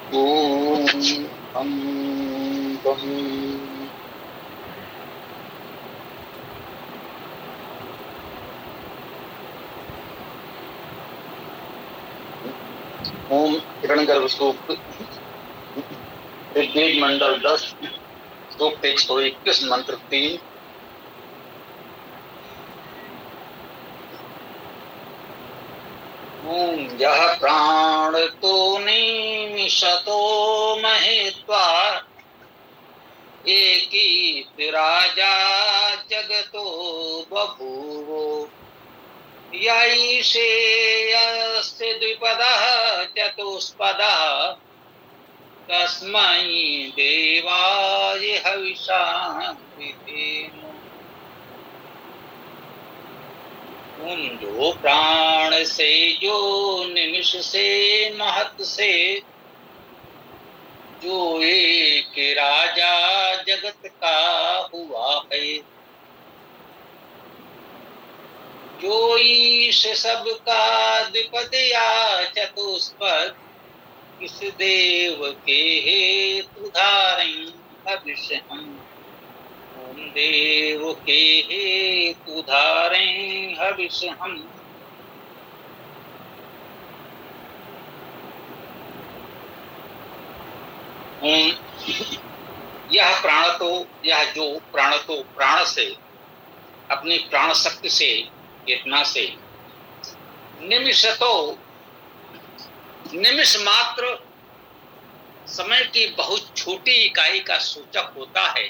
ओम अं बं ओम हिरण्यगर्भ सूक्त ऋग्वेद मंडल 10 सूक्त 121 मंत्र 3। ओम यह प्राण तो निमिषतो महेत्वा एकीत राजा जगतो बभूवो यैषेयस्य द्विपदः चतुष्पदः तस्मै देवाय हविषा विधेम। जो प्राण से जो निमिष से महत से जो एक राजा जगत का हुआ है, जो ईश सबका द्विपद या चतुष्पद किस देव के हेतु धारें भविष्य हम। ओम देव के हेतु धारें हविष हम। यह प्राण तो यह जो प्राण तो प्राण से अपनी प्राण शक्ति से चेतना से निमिष तो निमिष मात्र समय की बहुत छोटी इकाई का सूचक होता है।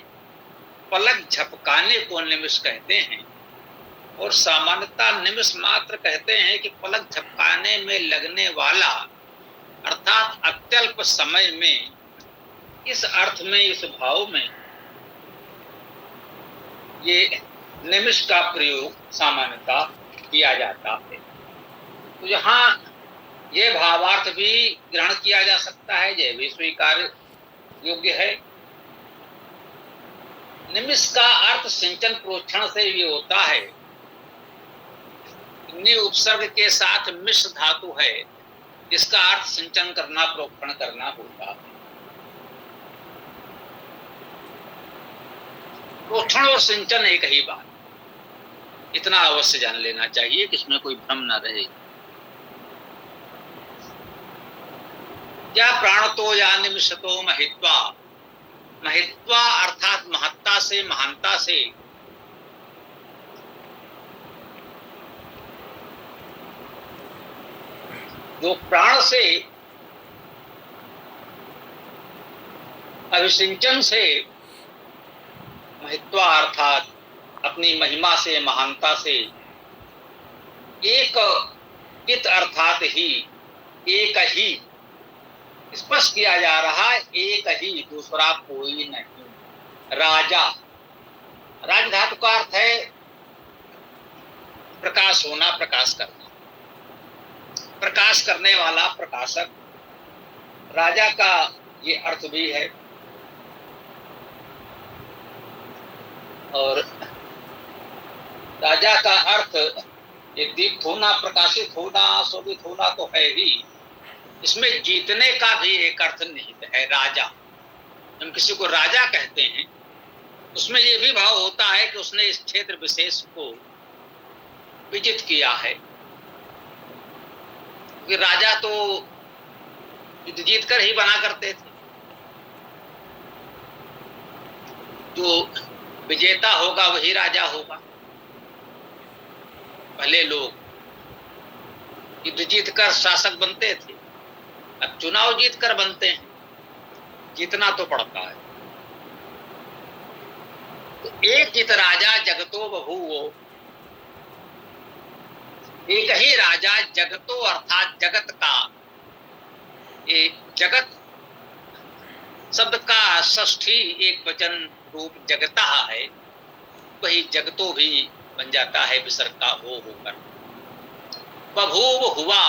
पलक झपकाने को निमिष कहते हैं और सामान्यतः निमिष मात्र कहते हैं कि पलक झपकाने में लगने वाला अर्थात अत्यल्प समय में। इस अर्थ में इस भाव में ये निमिष का प्रयोग सामान्यतः किया जाता है। तो यहाँ ये भावार्थ भी ग्रहण किया जा सकता है, यह भी स्वीकार योग्य है। निमिष का अर्थ सिंचन प्रोक्षण से भी होता है। नि उपसर्ग के साथ मिश धातु है, जिसका अर्थ सिंचन करना प्रोक्षण करना होता है। प्रोक्षण और सिंचन एक ही बात, इतना अवश्य जान लेना चाहिए कि इसमें कोई भ्रम न रहे। क्या प्राण तो या निमिषतो महित्वा, महित्वा अर्थात महत्ता से महानता से। जो प्राण से अभिसिंचन से महित्वा अर्थात अपनी महिमा से महानता से एक इत अर्थात ही एक ही स्पष्ट किया जा रहा है, एक ही दूसरा कोई नहीं। राजा राज धातु का अर्थ है प्रकाश होना, प्रकाश करना, प्रकाश करने वाला प्रकाशक। राजा का ये अर्थ भी है। और राजा का अर्थ ये दीप्त होना, प्रकाशित होना, शोभित होना तो है ही। इसमें जीतने का भी एक अर्थ निहित है। राजा, हम किसी को राजा कहते हैं, उसमें ये भी भाव होता है कि उसने इस क्षेत्र विशेष को विजित किया है। क्योंकि राजा तो युद्ध जीत कर ही बना करते थे। जो विजेता होगा वही राजा होगा। पहले लोग युद्ध जीत कर शासक बनते थे, अब चुनाव जीत कर बनते हैं। जीतना तो पड़ता है। तो एक जित राजा जगतो बभूवो, एक ही राजा जगतो अर्थात जगत का। ये जगत शब्द का षष्ठी एक वचन रूप जगता है, वही जगतो भी बन जाता है विसर्ग का हो होकर। बभूव हुआ,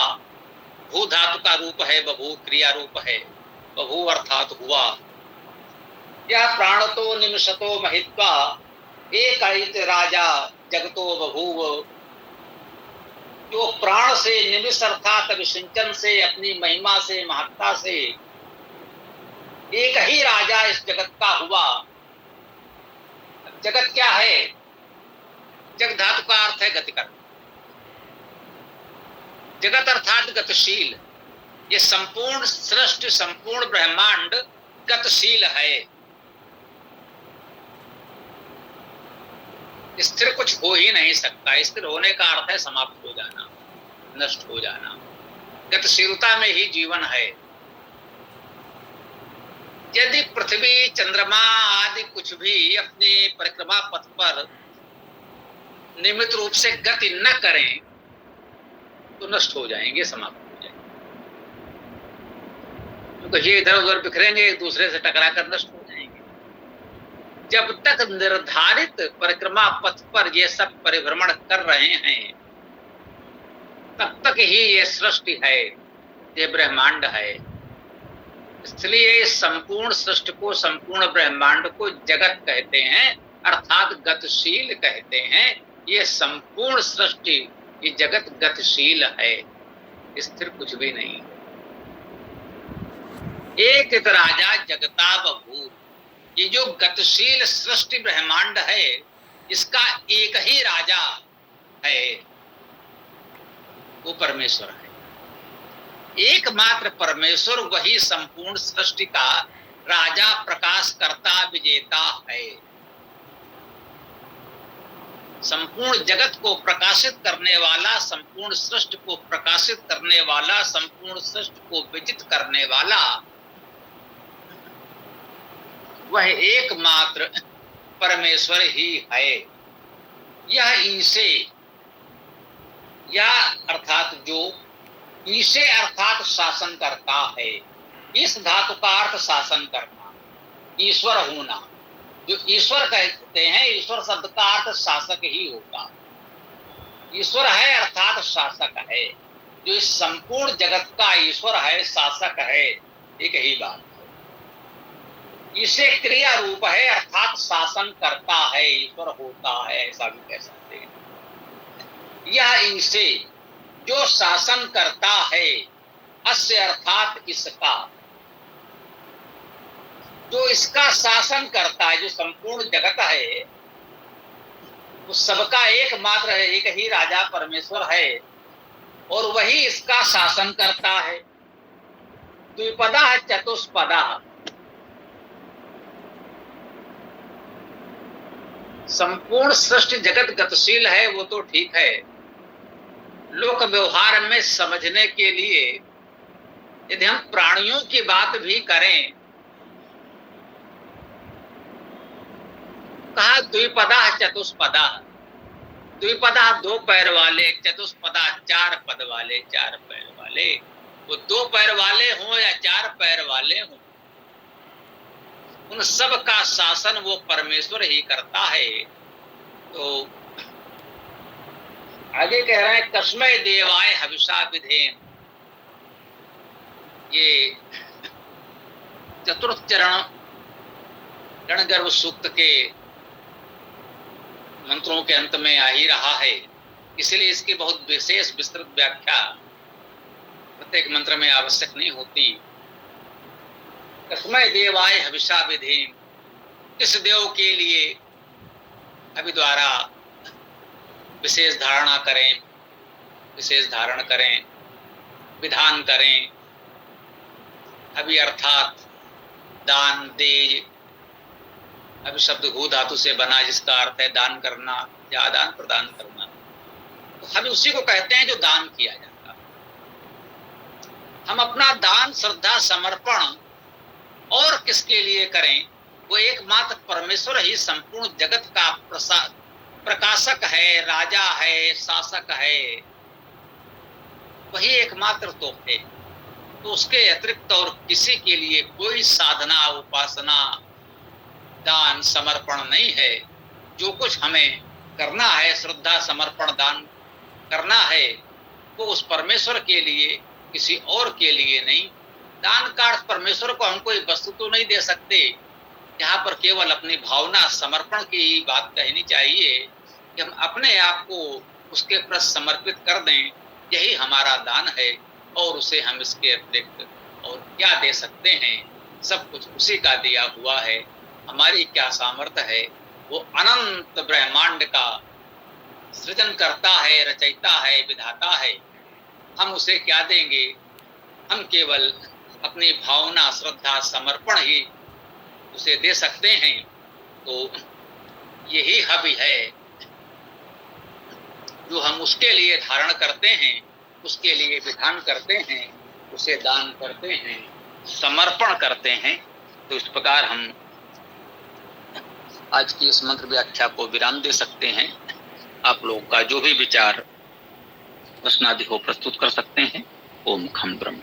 भू धातु का रूप है, बभू क्रिया रूप है, बभू अर्थात हुआ। यह प्राण तो निमिषतो महित्वा एक राजा जगतो बभूव। जो प्राण से निमिष अर्थात अभिसिंचन से अपनी महिमा से महत्ता से एक ही राजा इस जगत का हुआ। जगत क्या है? जग धातु का अर्थ है गति करना। जगत अर्थात गतिशील। ये संपूर्ण सृष्टि, संपूर्ण ब्रह्मांड गतिशील है। स्थिर कुछ हो ही नहीं सकता। स्थिर होने का अर्थ है समाप्त हो जाना, नष्ट हो जाना। गतिशीलता में ही जीवन है। यदि पृथ्वी, चंद्रमा आदि कुछ भी अपने परिक्रमा पथ पर नियमित रूप से गति न करें तो नष्ट हो जाएंगे, समाप्त हो जाएंगे। तो ये इधर उधर बिखरेंगे, एक दूसरे से टकरा कर नष्ट हो जाएंगे। जब तक निर्धारित परिक्रमा पथ पर ये सब परिभ्रमण कर रहे हैं तब तक ही ये सृष्टि है, ये ब्रह्मांड है। इसलिए संपूर्ण सृष्टि को, संपूर्ण ब्रह्मांड को जगत कहते हैं, अर्थात गतिशील कहते हैं। ये संपूर्ण सृष्टि, ये जगत गतिशील है, स्थिर कुछ भी नहीं। एक राजा जगता बभूव। ये जो गतिशील सृष्टि ब्रह्मांड है, इसका एक ही राजा है, वो परमेश्वर है। एकमात्र परमेश्वर, वही संपूर्ण सृष्टि का राजा, प्रकाश करता, विजेता है। संपूर्ण जगत को प्रकाशित करने वाला, संपूर्ण सृष्टि को प्रकाशित करने वाला, संपूर्ण सृष्टि को विजित करने वाला, वह एकमात्र परमेश्वर ही है। यह ईसे, यह अर्थात जो ईसे अर्थात शासन करता है। इस धातु का अर्थ शासन करना, ईश्वर होना। जो ईश्वर कहते हैं, ईश्वर शब्द का अर्थ शासक ही होगा। ईश्वर है अर्थात शासक है। जो इस संपूर्ण जगत का ईश्वर है, शासक है, एक ही बात है। इसे क्रिया रूप है अर्थात शासन करता है, ईश्वर होता है, ऐसा भी कह सकते हैं। यह इसे जो शासन करता है, अस्य अर्थात इसका, जो इसका शासन करता है, जो संपूर्ण जगत है, वो सबका एकमात्र है, एक ही राजा परमेश्वर है और वही इसका शासन करता है। द्विपदा है, चतुष्पदा। संपूर्ण सृष्टि जगत गतिशील है, वो तो ठीक है। लोक व्यवहार में समझने के लिए यदि हम प्राणियों की बात भी करें, कहा द्विपदा चतुष्पदा। द्विपदा दो पैर वाले, चतुष्पदा चार पद वाले, चार पैर वाले। वो दो पैर वाले हों या चार पैर वाले हों, उन सब का शासन वो परमेश्वर ही करता है। तो आगे कह रहे हैं, कस्मै देवाय हविषा विधेम। ये चतुर्थ चरण रणगर्भ सूक्त के मंत्रों के अंत में आ ही रहा है, इसलिए इसकी बहुत विशेष विस्तृत व्याख्या प्रत्येक मंत्र में आवश्यक नहीं होती। कस्मै देवाय हविषा विधेम। इस देव के लिए अभी द्वारा विशेष धारणा करें, विशेष धारण करें, विधान करें। अभी अर्थात दान, देय। अभी शब्द हु धातु से बना, जिसका अर्थ है दान करना या आदान प्रदान करना। तो हम उसी को कहते हैं जो दान किया जाता। हम अपना दान, श्रद्धा, समर्पण और किसके लिए करें? वो एकमात्र परमेश्वर ही संपूर्ण जगत का प्रकाशक है, राजा है, शासक है। वही एकमात्र तो है। तो उसके अतिरिक्त और किसी के लिए कोई साधना, उपासना, दान, समर्पण नहीं है। जो कुछ हमें करना है, श्रद्धा, समर्पण, दान करना है, वो उस परमेश्वर के लिए, किसी और के लिए नहीं। दान का अर्थ परमेश्वर को हम कोई वस्तु तो नहीं दे सकते। यहाँ पर केवल अपनी भावना, समर्पण की बात कहनी चाहिए कि हम अपने आप को उसके प्रति समर्पित कर दें। यही हमारा दान है और उसे हम इसके अतिरिक्त और क्या दे सकते हैं। सब कुछ उसी का दिया हुआ है। हमारी क्या सामर्थ्य है? वो अनंत ब्रह्मांड का सृजन करता है, रचयिता है, विधाता है। हम उसे क्या देंगे? हम केवल अपनी भावना, श्रद्धा, समर्पण ही उसे दे सकते हैं। तो यही हवि है जो हम उसके लिए धारण करते हैं, उसके लिए विधान करते हैं, उसे दान करते हैं, समर्पण करते हैं। तो इस प्रकार हम आज की इस मंत्र व्याख्या को विराम दे सकते हैं। आप लोगों का जो भी विचार प्रश्नादि हो प्रस्तुत कर सकते हैं। ओम खम ब्रह्म।